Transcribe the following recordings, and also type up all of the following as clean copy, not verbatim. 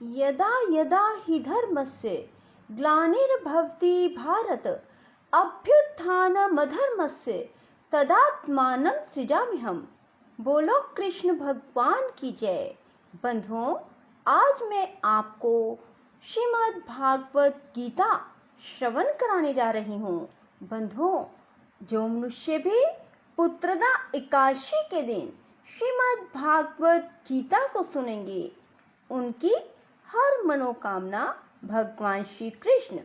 यदा यदा हि धर्मस्य ग्लानिर्भवति भारत अभ्युत्थानमधर्मस्य तदात्मानं सृजाम्यहम्। बोलो कृष्ण भगवान की जय। बंधुओं, आज मैं आपको श्रीमद् भागवत गीता श्रवण कराने जा रही हूँ। बंधुओं, जो मनुष्य भी पुत्रदा एकादशी के दिन श्रीमद् भागवत गीता को सुनेंगे, उनकी हर मनोकामना भगवान श्री कृष्ण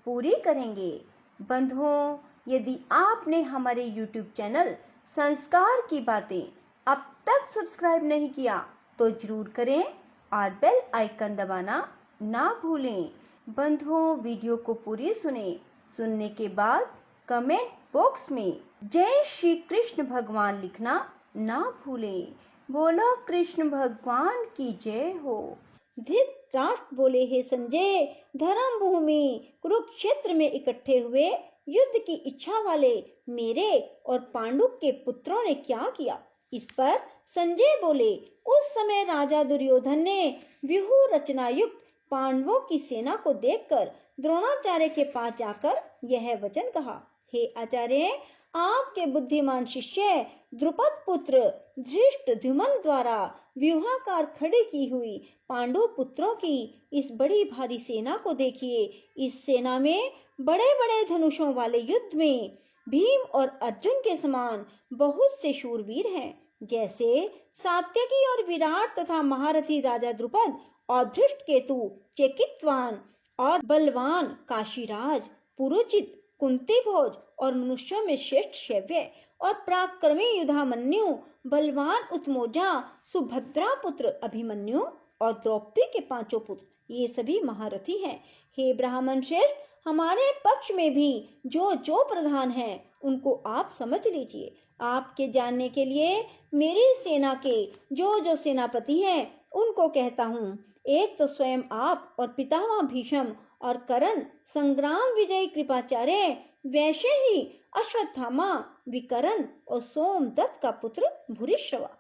पूरी करेंगे। बंधुओं, यदि आपने हमारे YouTube चैनल संस्कार की बातें अब तक सब्सक्राइब नहीं किया तो जरूर करें और बेल आइकन दबाना ना भूलें। बंधुओं, वीडियो को पूरी सुनने के बाद कमेंट बॉक्स में जय श्री कृष्ण भगवान लिखना ना भूलें। बोलो कृष्ण भगवान की जय हो। धृतराष्ट्र बोले, हे संजय, धर्म भूमि कुरुक्षेत्र में इकट्ठे हुए युद्ध की इच्छा वाले मेरे और पांडु के पुत्रों ने क्या किया? इस पर संजय बोले, उस समय राजा दुर्योधन ने व्यूह रचना युक्त पांडवों की सेना को देखकर द्रोणाचार्य के पास जाकर यह वचन कहा, हे आचार्य, आपके बुद्धिमान शिष्य द्रुपद पुत्र धृष्टद्युम्न द्वारा व्यूहाकार खड़ी की हुई पांडु पुत्रों की इस बड़ी भारी सेना को देखिए। इस सेना में बड़े बड़े धनुषों वाले युद्ध में भीम और अर्जुन के समान बहुत से शूरवीर हैं, जैसे सात्यकी और विराट तथा महारथी राजा द्रुपद और धृष्टकेतु, चेकितवान और बलवान काशीराज, पुरुचित, कुंती भोज और मनुष्यों में श्रेष्ठ शैव्य और पराक्रमी युधामन्यु, बलवान उत्मोजा, सुभद्रा पुत्र अभिमन्यु और द्रौपदी के पांचों पुत्र, ये सभी महारथी हैं। हे ब्राह्मण श्रेष्ठ, हमारे पक्ष में भी जो जो प्रधान हैं उनको आप समझ लीजिए। आपके जानने के लिए मेरी सेना के जो जो सेनापति हैं उनको कहता हूँ। एक तो स्वयं आप और पितामह भीष्म और कर्ण, संग्राम विजयी कृपाचार्य, वैसे ही अश्वत्थामा, विकर्ण और सोमदत्त का पुत्र भूरिश्रवा,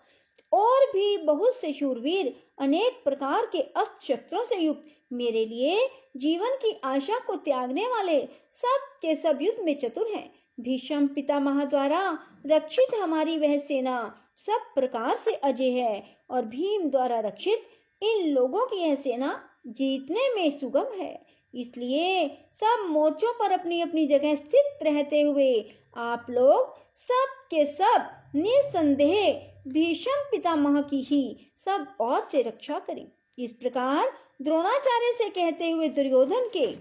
और भी बहुत से शूरवीर अनेक प्रकार के अस्त्र शस्त्रों से युक्त, मेरे लिए जीवन की आशा को त्यागने वाले, सब के सब युद्ध में चतुर हैं। भीष्म पितामह द्वारा रक्षित हमारी वह सेना सब प्रकार से अजय है और भीम द्वारा रक्षित इन लोगों की यह सेना जीतने में सुगम है। इसलिए सब मोर्चों पर अपनी अपनी जगह स्थित रहते हुए आप लोग सब के सब निसंदेह भीष्म पितामह की ही सब ओर से रक्षा करें। इस प्रकार द्रोणाचार्य से कहते हुए दुर्योधन के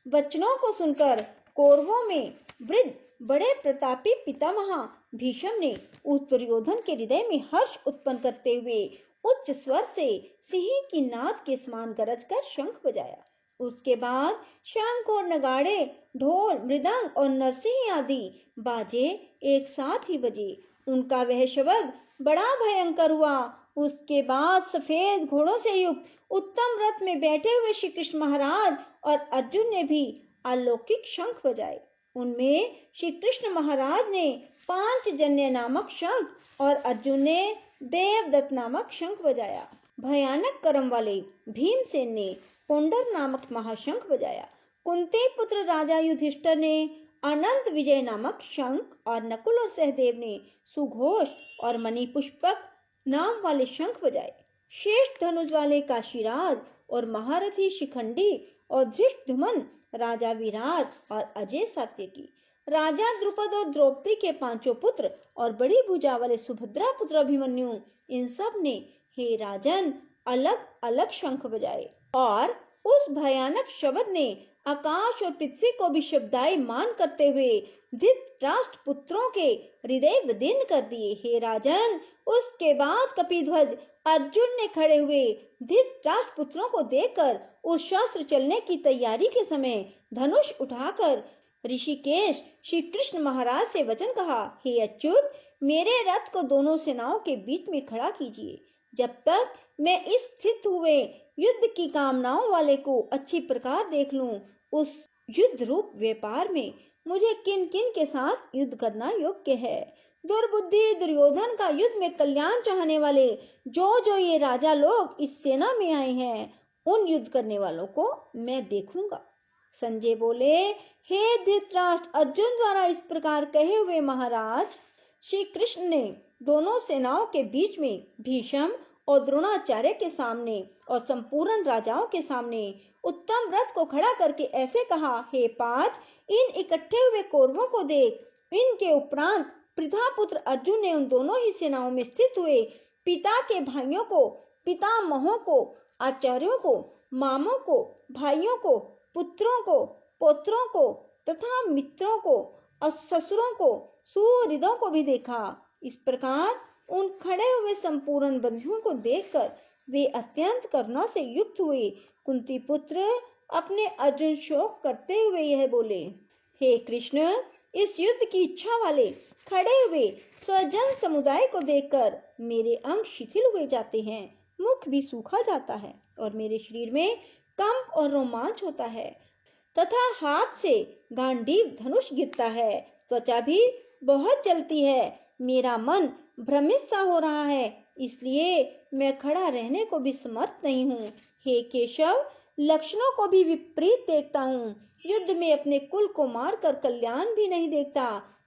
वचनों को सुनकर कौरवों में वृद्ध बड़े प्रतापी पितामह भीष्म ने उस दुर्योधन के हृदय में हर्ष उत्पन्न करते हुए उच्च स्वर से सिंह की नाद के समान गरज कर शंख बजाया। उसके बाद शंख और नगाड़े, ढोल, मृदंग और नरसिंह आदि बाजे एक साथ ही बजे। उनका वह शब्द बड़ा भयंकर हुआ। उसके बाद सफेद घोड़ों से युक्त उत्तम रथ में बैठे हुए श्री कृष्ण महाराज और अर्जुन ने भी अलौकिक शंख बजाए। उनमें श्री कृष्ण महाराज ने पांचजन्य नामक शंख और अर्जुन ने देवदत्त नामक शंख बजाया। भयानक कर्म वाले भीमसेन ने पुंडर नामक महाशंख बजाया। कुंती पुत्र राजा युधिष्ठिर ने अनंत विजय नामक शंख और नकुल और सहदेव ने सुघोष और मणिपुष्पक नाम वाले शंख बजाए। श्रेष्ठ धनुष वाले काशीराज और महारथी शिखंडी और धृष्टद्युम्न राजा विराट और अजय सात्यकी, राजा द्रुपद और द्रौपदी के पांचों पुत्र और बड़ी भुजा वाले सुभद्रा पुत्र अभिमन्यु, इन सब ने हे राजन अलग अलग शंख बजाए और उस भयानक शब्द ने आकाश और पृथ्वी को भी शब्दायमान करते हुए धृतराष्ट्र पुत्रों के हृदय विदीर्ण कर दिए। हे राजन, उसके बाद कपिध्वज अर्जुन ने खड़े हुए धृतराष्ट्र पुत्रों को देखकर उस शस्त्र चलने की तैयारी के समय धनुष उठाकर ऋषिकेश श्री कृष्ण महाराज से वचन कहा, हे अच्युत, मेरे रथ को दोनों सेनाओं के बीच में खड़ा कीजिए। जब तक मैं इस स्थित हुए युद्ध की कामनाओं वाले को अच्छी प्रकार देख लूं, उस युद्ध रूप व्यापार में मुझे किन किन के साथ युद्ध करना योग्य है। दुर्बुद्धि दुर्योधन का युद्ध में कल्याण चाहने वाले जो जो ये राजा लोग इस सेना में आए हैं, उन युद्ध करने वालों को मैं देखूंगा। संजय बोले, हे धृतराष्ट्र, अर्जुन द्वारा इस प्रकार कहे हुए महाराज श्री कृष्ण ने दोनों सेनाओं के बीच में भीष्म और द्रोणाचार्य के सामने और संपूर्ण राजाओं के सामने उत्तम रथ को खड़ा करके ऐसे कहा, हे पार्थ, इन इकट्ठे हुए कौरवों को देख। इनके उपरांत प्रजापुत्र अर्जुन ने उन दोनों ही सेनाओं में स्थित हुए पिता के भाइयों को, पितामहों को, आचार्यों को, मामों को, भाइयों को, पुत्रों को, पौत्रों को तथा मित्रों को और ससुरों को, सुहृदों को भी देखा। इस प्रकार उन खड़े हुए संपूर्ण बंधुओं को देखकर वे अत्यंत करुणा से युक्त हुए। कुंती पुत्र अपने अर्जुन शोक करते हुए यह बोले, हे कृष्ण, इस युद्ध की इच्छा वाले खड़े हुए स्वजन समुदाय को देखकर मेरे अंग शिथिल हुए जाते हैं, मुख भी सूखा जाता है और मेरे शरीर में कंप और रोमांच होता है तथा हाथ से गांडीव धनुष गिरता है, त्वचा भी बहुत जलती है, मेरा मन भ्रमित सा हो रहा है, इसलिए मैं खड़ा रहने को भी समर्थ नहीं हूँ। हे केशव, लक्षणों को भी विपरीत देखता हूँ, युद्ध में अपने कुल को मारकर कल्याण भी नहीं देखता।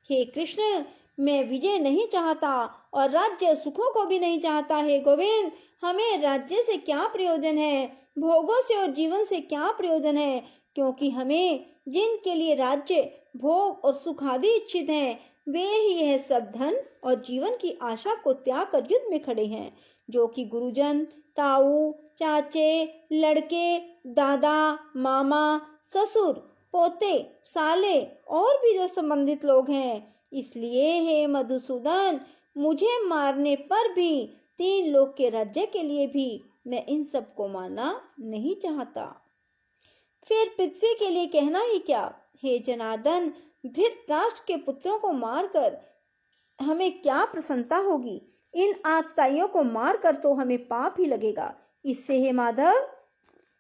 हे कृष्ण, मैं विजय नहीं चाहता और राज्य सुखों को भी नहीं चाहता। हे गोविंद, हमें राज्य से क्या प्रयोजन है, भोगों से और जीवन से क्या प्रयोजन है, क्योंकि हमें जिनके लिए राज्य, भोग और सुख आदि इच्छित हैं, वे ही यह सब धन और जीवन की आशा को त्याग कर युद्ध में खड़े हैं, जो कि गुरुजन, ताऊ, चाचे, लड़के, दादा, मामा, ससुर, पोते, साले और भी जो संबंधित लोग हैं। इसलिए हे मधुसूदन, मुझे मारने पर भी 3 लोक के राज्य के लिए भी मैं इन सब को मारना नहीं चाहता। फिर पृथ्वी के लिए कहना ही क्या। हे जनार्दन, धृतराष्ट्र के पुत्रों को मारकर हमें क्या प्रसन्नता होगी, इन आतताइयों को मारकर तो हमें पाप ही लगेगा। इससे हे माधव,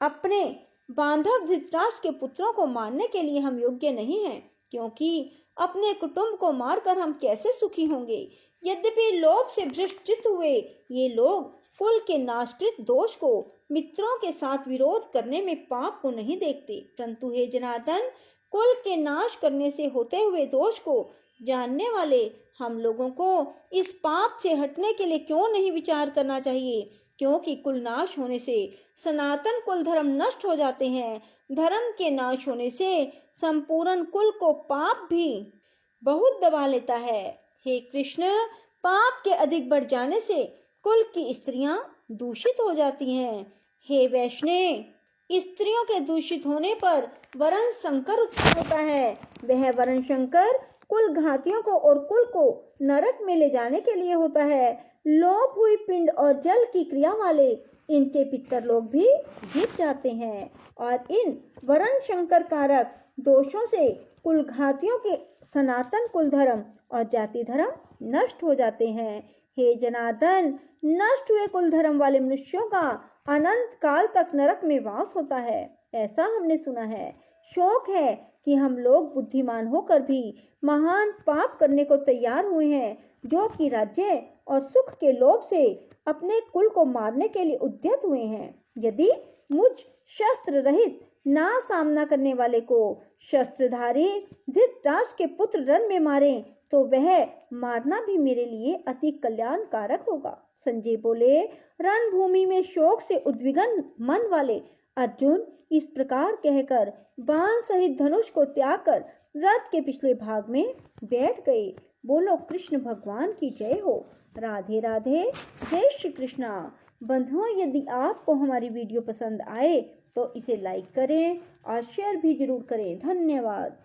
अपने बांधव धृतराष्ट्र के पुत्रों को मारने के लिए हम योग्य नहीं हैं, क्योंकि अपने कुटुंब को मारकर हम कैसे सुखी होंगे। यद्यपि लोभ से भ्रष्ट हुए ये लोग कुल के नाशकृत दोष को, मित्रों के साथ विरोध करने में पाप को नहीं देखते, परंतु हे जनार्दन, कुल के नाश करने से होते हुए दोष को जानने वाले हम लोगों को इस पाप से हटने के लिए क्यों नहीं विचार करना चाहिए, क्योंकि कुल नाश होने से सनातन कुल धर्म नष्ट हो जाते हैं। धर्म के नाश होने से संपूर्ण कुल को पाप भी बहुत दबा लेता है। हे कृष्ण, पाप के अधिक बढ़ जाने से कुल की स्त्रियां दूषित हो जाती हैं। हे वैष्णव, स्त्रियों के दूषित होने पर वरण संकर उत्पन्न होता है। वह वरण संकर कुल घातियों को और कुल को नरक में ले जाने के लिए होता है। लोप हुई पिंड और जल की क्रिया वाले इनके पितर लोग भी गिर जाते हैं और इन वरण शंकर कारक दोषों से कुल घातियों के सनातन कुल धर्म और जाति धर्म नष्ट हो जाते हैं। हे जनार्दन, नष्ट हुए कुल धर्म वाले मनुष्यों का अनंत काल तक नरक में वास होता है, ऐसा हमने सुना है। शोक है कि हम लोग बुद्धिमान होकर भी महान पाप करने को तैयार हुए हैं, जो कि राज्य और सुख के लोभ से अपने कुल को मारने के लिए उद्यत हुए हैं। यदि मुझ शस्त्र रहित ना सामना करने वाले को शस्त्रधारी धृतराष्ट्र के पुत्र रण में मारे, तो वह मारना भी मेरे लिए अति कल्याणकारक होगा। संजय बोले, रणभूमि में शोक से उद्विग्न मन वाले अर्जुन इस प्रकार कहकर बाण सहित धनुष को त्याग कर रथ के पिछले भाग में बैठ गए। बोलो कृष्ण भगवान की जय हो। राधे राधे, जय श्री कृष्णा। बंधुओं, यदि आपको हमारी वीडियो पसंद आए तो इसे लाइक करें और शेयर भी जरूर करें। धन्यवाद।